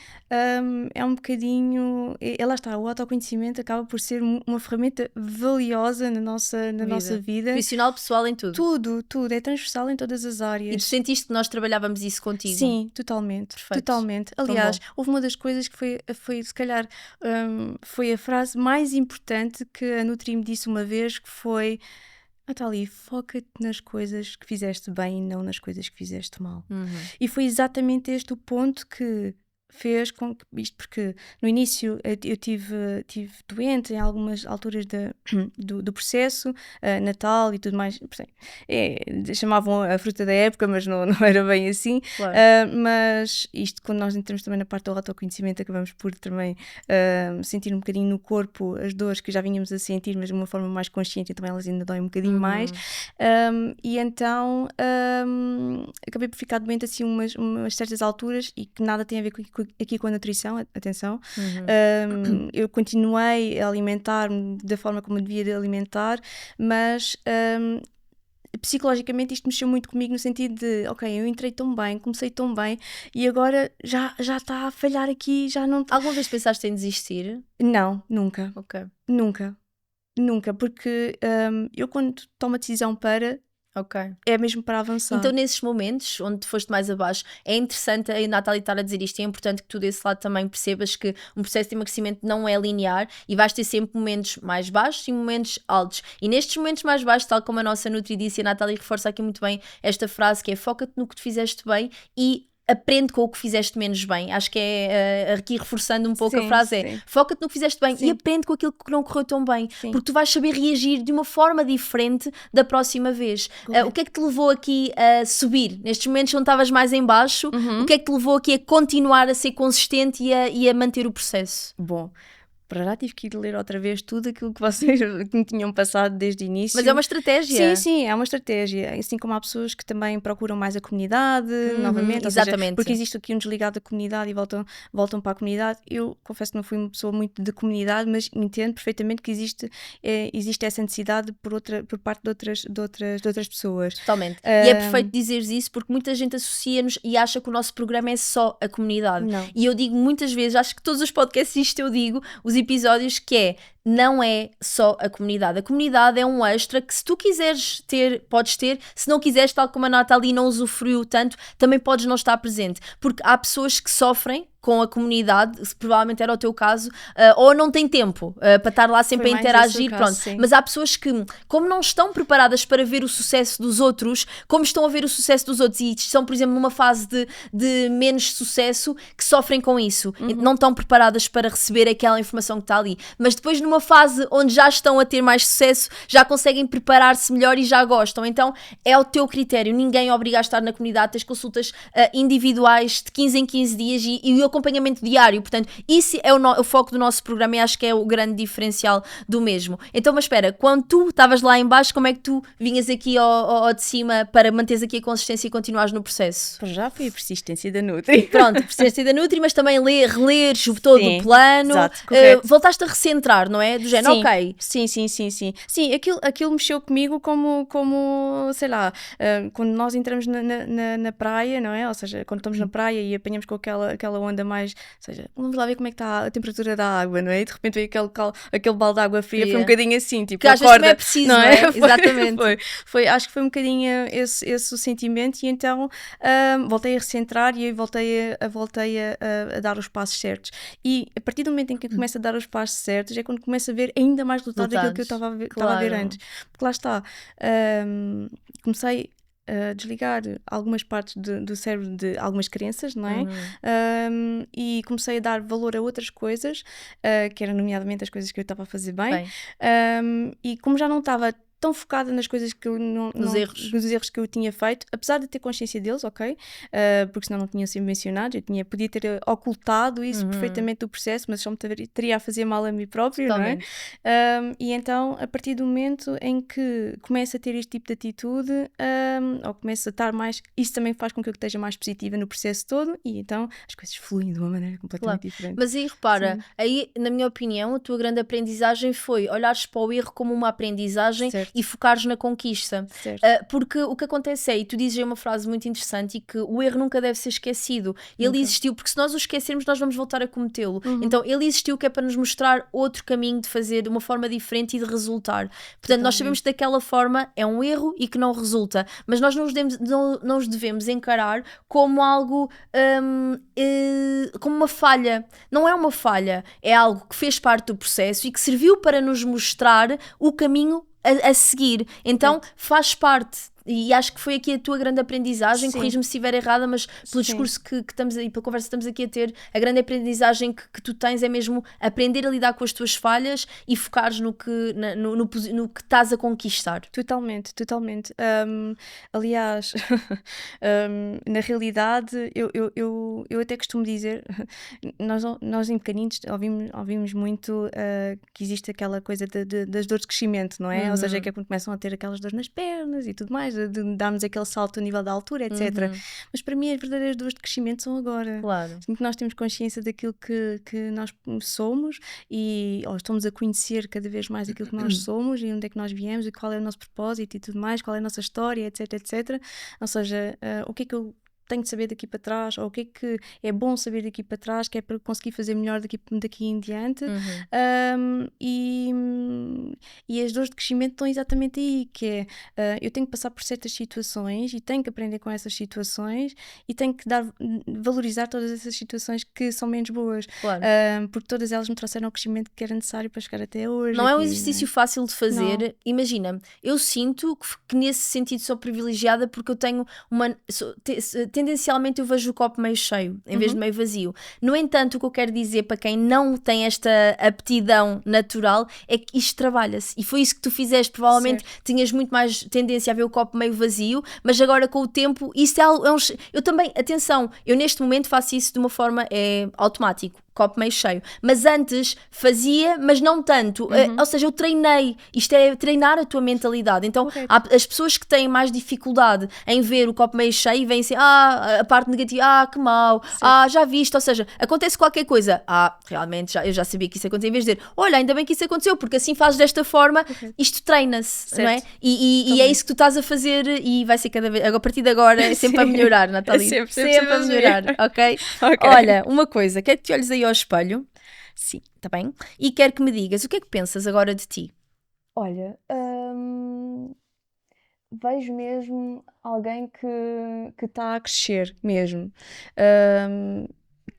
Speaker 2: é um bocadinho... lá está, o autoconhecimento acaba por ser uma ferramenta valiosa na nossa vida.
Speaker 1: Profissional, pessoal, em tudo.
Speaker 2: Tudo. É transversal em todas as áreas.
Speaker 1: E tu sentiste que nós trabalhávamos isso contigo?
Speaker 2: Sim, totalmente. Perfeito. Totalmente. Aliás, houve uma das coisas que foi se calhar, foi a frase mais importante que a Nutri me disse uma vez, que foi... Nathalie, foca-te nas coisas que fizeste bem e não nas coisas que fizeste mal. E foi exatamente este o ponto que fez com que isto, porque no início eu tive doente em algumas alturas do processo, Natal e tudo mais, chamavam a fruta da época, mas não era bem assim.
Speaker 1: Claro.
Speaker 2: Mas isto, quando nós entramos também na parte do autoconhecimento, acabamos por também sentir um bocadinho no corpo as dores que já vínhamos a sentir, mas de uma forma mais consciente, e também elas ainda doem um bocadinho mais. E então acabei por ficar doente assim umas certas alturas, e que nada tem a ver aqui com a nutrição, atenção. Eu continuei a alimentar-me da forma como eu devia de alimentar, mas psicologicamente isto mexeu muito comigo, no sentido de, ok, eu entrei tão bem, comecei tão bem, e agora já está a falhar aqui, já não...
Speaker 1: Alguma vez pensaste em desistir?
Speaker 2: Não, nunca.
Speaker 1: Ok.
Speaker 2: Nunca. Nunca, porque eu quando tomo a decisão para,
Speaker 1: Ok.
Speaker 2: é mesmo para avançar.
Speaker 1: Então, nesses momentos onde tu foste mais abaixo, é interessante a Nathalie estar a dizer isto, é importante que tu desse lado também percebas que um processo de emagrecimento não é linear e vais ter sempre momentos mais baixos e momentos altos. E nestes momentos mais baixos, tal como a nossa Nutri disse, e a Nathalie reforça aqui muito bem esta frase, que é foca-te no que tu fizeste bem e aprende com o que fizeste menos bem. Acho que é, aqui reforçando um pouco a
Speaker 2: Sim,
Speaker 1: frase, é
Speaker 2: sim.
Speaker 1: foca-te no que fizeste bem
Speaker 2: Sim.
Speaker 1: e aprende com aquilo que não correu tão bem,
Speaker 2: Sim.
Speaker 1: porque tu vais saber reagir de uma forma diferente da próxima vez. O que é que te levou aqui a subir? Nestes momentos onde estavas mais em baixo, o que é que te levou aqui a continuar a ser consistente e a manter o processo?
Speaker 2: Bom, para já tive que ir ler outra vez tudo aquilo que vocês que me tinham passado desde o início.
Speaker 1: Mas é uma estratégia.
Speaker 2: Sim, sim, é uma estratégia. Assim como há pessoas que também procuram mais a comunidade, novamente.
Speaker 1: Exatamente.
Speaker 2: Ou seja, porque existe aqui um desligado da comunidade e voltam para a comunidade. Eu confesso que não fui uma pessoa muito de comunidade, mas entendo perfeitamente que existe essa necessidade por parte de outras pessoas.
Speaker 1: Totalmente. E é perfeito dizeres isso, porque muita gente associa-nos e acha que o nosso programa é só a comunidade.
Speaker 2: Não.
Speaker 1: E eu digo muitas vezes, acho que todos os podcasts isto eu digo, os episódios, que é, não é só a comunidade. A comunidade é um extra que, se tu quiseres ter, podes ter. Se não quiseres, tal como a Nathalie não usufruiu tanto, também podes não estar presente. Porque há pessoas que sofrem com a comunidade, se provavelmente era o teu caso, ou não têm tempo para estar lá sempre
Speaker 2: Foi
Speaker 1: a
Speaker 2: mais
Speaker 1: interagir,
Speaker 2: esse o caso,
Speaker 1: pronto.
Speaker 2: sim.
Speaker 1: Mas há pessoas que, como não estão preparadas para ver o sucesso dos outros, como estão a ver o sucesso dos outros e estão, por exemplo, numa fase de menos sucesso, que sofrem com isso. Não estão preparadas para receber aquela informação que está ali. Mas depois, numa fase onde já estão a ter mais sucesso, já conseguem preparar-se melhor e já gostam. Então, é o teu critério. Ninguém obriga a estar na comunidade. Tens consultas individuais de 15 em 15 dias e o acompanhamento diário. Portanto, isso é o foco do nosso programa e acho que é o grande diferencial do mesmo. Então, mas espera, quando tu estavas lá em baixo, como é que tu vinhas aqui ao de cima para manteres aqui a consistência e continuares no processo?
Speaker 2: Para já foi a persistência da Nutri.
Speaker 1: Pronto, persistência da Nutri, mas também releres todo
Speaker 2: Sim,
Speaker 1: o plano.
Speaker 2: exato, correto.
Speaker 1: Voltaste a recentrar, não é? Do género,
Speaker 2: Sim,
Speaker 1: ok.
Speaker 2: Sim, aquilo mexeu comigo como sei lá, quando nós entramos na praia, não é? Ou seja, quando estamos na praia e apanhamos com aquela onda mais, ou seja, vamos lá ver como é que está a temperatura da água, não é? E de repente veio aquele balde de água fria, foi um bocadinho assim, tipo,
Speaker 1: que às vezes também é preciso, não é? Exatamente.
Speaker 2: Acho que foi um bocadinho esse o sentimento e então voltei a recentrar e voltei a dar os passos certos. E a partir do momento em que eu começo a dar os passos certos é quando começo a ver ainda mais resultado daquilo que eu estava a ver antes. Porque lá está, comecei a desligar algumas partes do cérebro de algumas crenças, não é? E comecei a dar valor a outras coisas, que eram nomeadamente as coisas que eu estava a fazer bem. E como já não estava tão focada nas coisas que eu nos erros que eu tinha feito, apesar de ter consciência deles, ok? Porque senão não tinham sido mencionados, podia ter ocultado isso perfeitamente do processo, mas só me teria a fazer mal a mim próprio,
Speaker 1: totalmente.
Speaker 2: Não é? E então, a partir do momento em que começo a ter este tipo de atitude, ou começo a estar mais, isso também faz com que eu esteja mais positiva no processo todo e então as coisas fluem de uma maneira completamente diferente.
Speaker 1: Mas aí repara, aí na minha opinião a tua grande aprendizagem foi olhares para o erro como uma aprendizagem, certo, e focares na conquista, porque o que acontece é, e tu dizes uma frase muito interessante, e que o erro nunca deve ser esquecido. Ele existiu, porque se nós o esquecermos nós vamos voltar a cometê-lo. Então ele existiu, que é para nos mostrar outro caminho de fazer de uma forma diferente e de resultar. Portanto, nós sabemos que daquela forma é um erro e que não resulta, mas nós não os devemos encarar como algo, como uma falha. Não é uma falha, é algo que fez parte do processo e que serviu para nos mostrar o caminho a seguir. Então faz parte. E acho que foi aqui a tua grande aprendizagem. Corrige-me se estiver errada, mas pelo discurso que estamos aí, pela conversa que estamos aqui a ter, a grande aprendizagem que tu tens é mesmo aprender a lidar com as tuas falhas e focares no que estás a conquistar.
Speaker 2: Totalmente. Aliás, na realidade, eu até costumo dizer, nós em pequeninos ouvimos muito que existe aquela coisa das dores de crescimento, não é? Ou seja, que é quando começam a ter aquelas dores nas pernas e tudo mais, de darmos aquele salto a nível da altura, etc. Mas para mim as verdadeiras dores de crescimento são agora.
Speaker 1: Claro.
Speaker 2: Assim que nós temos consciência daquilo que nós somos e estamos a conhecer cada vez mais aquilo que nós somos e onde é que nós viemos e qual é o nosso propósito e tudo mais, qual é a nossa história, etc. Ou seja, o que é que eu tenho de saber daqui para trás, ou o que é que é bom saber daqui para trás, que é para conseguir fazer melhor daqui em diante. E as dores de crescimento estão exatamente aí, que é, eu tenho que passar por certas situações e tenho que aprender com essas situações e tenho que valorizar todas essas situações que são menos boas,
Speaker 1: Claro.
Speaker 2: porque todas elas me trouxeram o crescimento que era necessário para chegar até hoje.
Speaker 1: Não é um
Speaker 2: aqui,
Speaker 1: exercício
Speaker 2: não é?
Speaker 1: fácil de fazer.
Speaker 2: Não.
Speaker 1: Imagina, eu sinto que nesse sentido sou privilegiada porque eu tenho tendencialmente eu vejo o copo meio cheio em vez de meio vazio. No entanto, o que eu quero dizer para quem não tem esta aptidão natural é que isto trabalha-se, e foi isso que tu fizeste. Provavelmente tinhas muito mais tendência a ver o copo meio vazio, mas agora com o tempo isso é algo, eu também, atenção, eu neste momento faço isso de uma forma automático, copo meio cheio, mas antes fazia, mas não tanto, ou seja, eu treinei. Isto é treinar a tua mentalidade. Então as pessoas que têm mais dificuldade em ver o copo meio cheio vêm assim, a parte negativa, que mau, já viste, ou seja, acontece qualquer coisa, realmente eu já sabia que isso acontecia, em vez de dizer, olha, ainda bem que isso aconteceu, porque assim fazes desta forma, isto treina-se, não é? E é isso que tu estás a fazer, e vai ser cada vez, a partir de agora é sempre a melhorar, Nathalie, sempre a melhorar, ok? Olha, uma coisa, quero que te olhes aí ao espelho.
Speaker 2: Sim.
Speaker 1: Está bem? E quero que me digas o que é que pensas agora de ti.
Speaker 2: Olha, vejo mesmo alguém que está a crescer mesmo.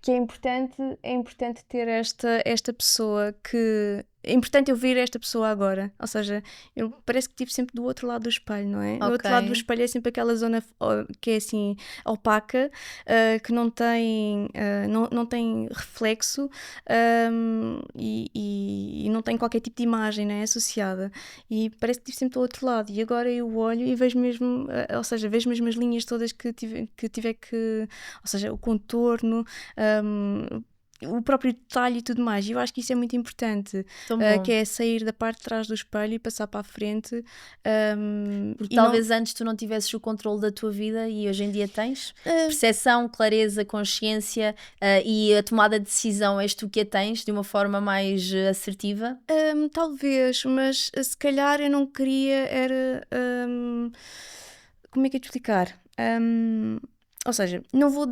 Speaker 2: Que é importante ter esta pessoa que... É importante eu ver esta pessoa agora. Ou seja, eu parece que estive sempre do outro lado do espelho, não é? Do outro lado do espelho é sempre aquela zona que é assim opaca, que não tem reflexo, e não tem qualquer tipo de imagem, não é? Associada. E parece que estive sempre do outro lado. E agora eu olho e vejo mesmo, ou seja, vejo mesmo as linhas todas que tiver que... Ou seja, o contorno... o próprio detalhe e tudo mais. E eu acho que isso é muito importante, que é sair da parte de trás do espelho e passar para a frente.
Speaker 1: Porque talvez antes tu não tivesses o controle da tua vida e hoje em dia tens percepção, clareza, consciência, e a tomada de decisão és tu que a tens de uma forma mais assertiva.
Speaker 2: Talvez, mas se calhar eu não queria era... como é que é de explicar? Ou seja, não vou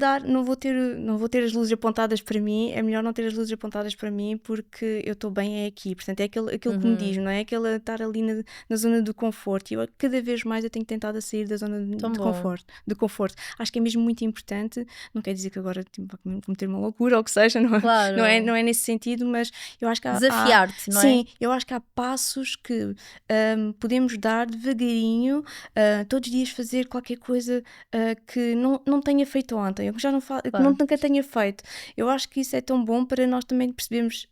Speaker 2: ter as luzes apontadas para mim. É melhor não ter as luzes apontadas para mim, porque eu estou bem aqui. Portanto, é aquilo que me diz, não é? Aquele estar ali na zona do conforto. E eu, cada vez mais eu tenho tentado a sair da zona de conforto. Acho que é mesmo muito importante. Não quer dizer que agora vou cometer uma loucura ou o que seja,
Speaker 1: Claro.
Speaker 2: não é nesse sentido, mas eu acho que
Speaker 1: desafiar-te, não é?
Speaker 2: Sim, eu acho que há passos que podemos dar devagarinho, todos os dias fazer qualquer coisa que não tenha feito ontem, eu já não falo, que nunca tenha feito. Eu acho que isso é tão bom para nós também percebermos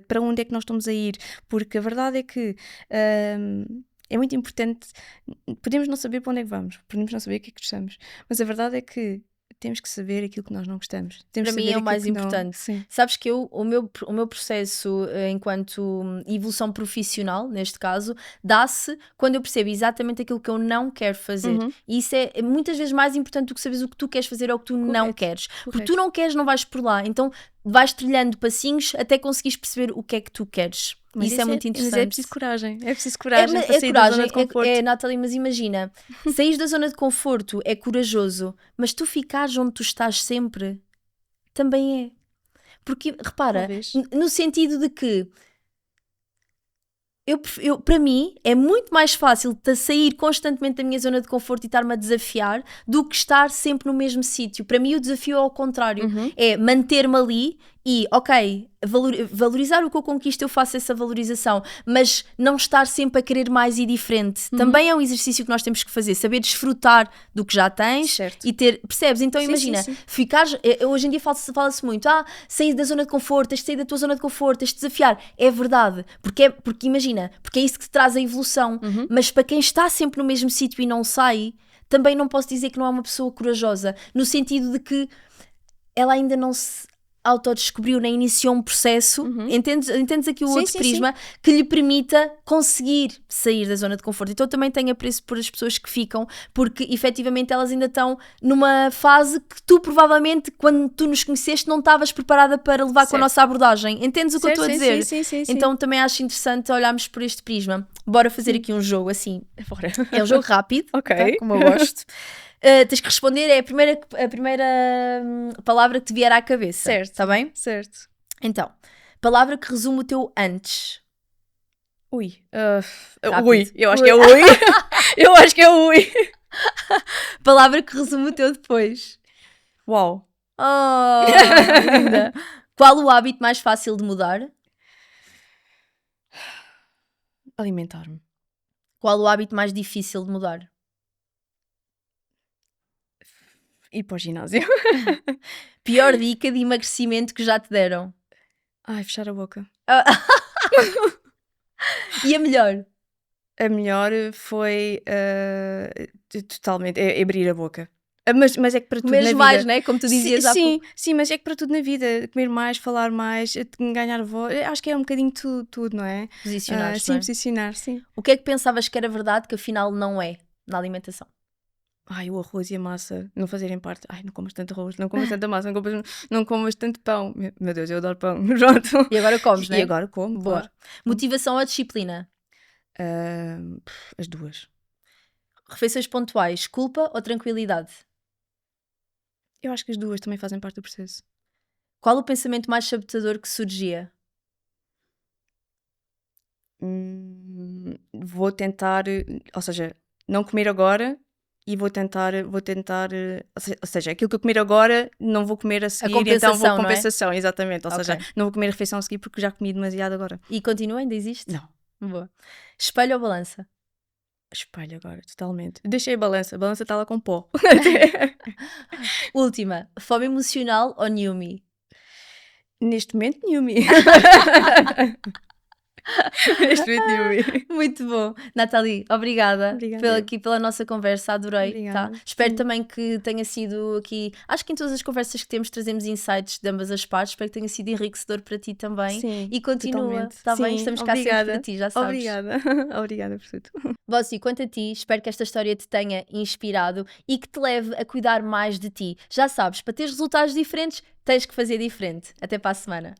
Speaker 2: para onde é que nós estamos a ir, porque a verdade é que é muito importante. Podemos não saber para onde é que vamos, podemos não saber o que é que gostamos, mas a verdade é que temos que saber aquilo que nós não gostamos.
Speaker 1: Para mim é o mais importante. Sabes que o meu processo enquanto evolução profissional, neste caso, dá-se quando eu percebo exatamente aquilo que eu não quero fazer. E isso é muitas vezes mais importante do que saberes o que tu queres fazer ou o que tu não queres. Porque tu não queres, não vais por lá. Então vais trilhando passinhos até conseguires perceber o que é que tu queres. Mas isso é muito interessante.
Speaker 2: Mas é preciso coragem. É preciso coragem para sair da zona de conforto.
Speaker 1: Nathalie, mas imagina, sair da zona de conforto é corajoso, mas tu ficares onde tu estás sempre também é. Porque, repara, no sentido de que para mim é muito mais fácil sair constantemente da minha zona de conforto e estar-me a desafiar do que estar sempre no mesmo sítio. Para mim o desafio é ao contrário, é manter-me ali e, ok, valorizar o que eu conquisto, eu faço essa valorização, mas não estar sempre a querer mais e diferente. Também é um exercício que nós temos que fazer, saber desfrutar do que já tens e ter, percebes? Então imagina, ficares, hoje em dia fala-se muito, sair da zona de conforto, tens de sair da tua zona de conforto, tens de desafiar. É verdade, porque imagina, porque é isso que te traz a evolução, mas para quem está sempre no mesmo sítio e não sai, também não posso dizer que não é uma pessoa corajosa, no sentido de que ela ainda não se autodescobriu, nem iniciou um processo, entendes aqui o outro prisma, que lhe permita conseguir sair da zona de conforto. Então eu também tenho apreço por as pessoas que ficam, porque efetivamente elas ainda estão numa fase que tu provavelmente, quando tu nos conheceste, não estavas preparada para levar com a nossa abordagem. Entendes o que eu estou a dizer?
Speaker 2: Sim.
Speaker 1: Então também acho interessante olharmos por este prisma. Bora fazer aqui um jogo assim. É um jogo rápido,
Speaker 2: ok,
Speaker 1: como eu gosto. Tens que responder, é a primeira palavra que te vier à cabeça.
Speaker 2: Certo.
Speaker 1: Está bem?
Speaker 2: Certo.
Speaker 1: Então, palavra que resume o teu antes.
Speaker 2: Ui.
Speaker 1: Rápido.
Speaker 2: Ui. Eu acho que é ui. Eu acho que é ui.
Speaker 1: Palavra que resume o teu depois.
Speaker 2: Uau.
Speaker 1: Oh, linda. Qual o hábito mais fácil de mudar?
Speaker 2: Alimentar-me.
Speaker 1: Qual o hábito mais difícil de mudar?
Speaker 2: Ir para o ginásio.
Speaker 1: Pior dica de emagrecimento que já te deram?
Speaker 2: Ai, fechar a boca.
Speaker 1: E a melhor?
Speaker 2: A melhor foi totalmente abrir a boca. Mas é que para tudo
Speaker 1: Comeres
Speaker 2: na
Speaker 1: mais,
Speaker 2: vida.
Speaker 1: né? Como tu dizias há pouco.
Speaker 2: Sim, mas é que para tudo na vida. Comer mais, falar mais, ganhar voz. Acho que é um bocadinho tudo, não é?
Speaker 1: Posicionar-te,
Speaker 2: Sim,
Speaker 1: não é?
Speaker 2: posicionar, sim.
Speaker 1: O que é que pensavas que era verdade que afinal não é na alimentação?
Speaker 2: Ai, o arroz e a massa não fazerem parte. Ai, não comas tanto arroz, não comas tanta massa, não comas tanto pão. Meu Deus, eu adoro pão. Pronto.
Speaker 1: E agora comes, né?
Speaker 2: E agora como,
Speaker 1: Boa.
Speaker 2: claro.
Speaker 1: Motivação ou disciplina?
Speaker 2: As duas.
Speaker 1: Refeições pontuais, culpa ou tranquilidade?
Speaker 2: Eu acho que as duas também fazem parte do processo.
Speaker 1: Qual o pensamento mais sabotador que surgia?
Speaker 2: Vou tentar, ou seja, não comer agora e vou tentar, ou seja, aquilo que eu comer agora não vou comer a seguir, então vou
Speaker 1: compensação, não é?
Speaker 2: compensação, exatamente, ou
Speaker 1: Ok.
Speaker 2: seja, não vou comer a refeição a seguir porque já comi demasiado agora.
Speaker 1: E continua, ainda existe?
Speaker 2: Não,
Speaker 1: Boa. Espelho ou balança?
Speaker 2: espalho agora, totalmente. Deixei a balança está lá com pó.
Speaker 1: Última, fome emocional ou Newme?
Speaker 2: Neste momento, Yumi. Neste momento, Yumi.
Speaker 1: Muito bom. Nathalie, obrigada
Speaker 2: Obrigada.
Speaker 1: pela nossa conversa, adorei.
Speaker 2: Obrigada,
Speaker 1: Tá? Espero
Speaker 2: sim.
Speaker 1: também que tenha sido aqui. Acho que em todas as conversas que temos trazemos insights de ambas as partes. Espero que tenha sido enriquecedor para ti também.
Speaker 2: Sim,
Speaker 1: E continua,
Speaker 2: totalmente.
Speaker 1: está bem?
Speaker 2: Sim,
Speaker 1: Estamos cá sempre
Speaker 2: obrigada.
Speaker 1: para ti, já sabes.
Speaker 2: Obrigada. Obrigada por tudo.
Speaker 1: Bossi, quanto a ti, espero que esta história te tenha inspirado e que te leve a cuidar mais de ti. Já sabes, para teres resultados diferentes, tens que fazer diferente. Até para a semana.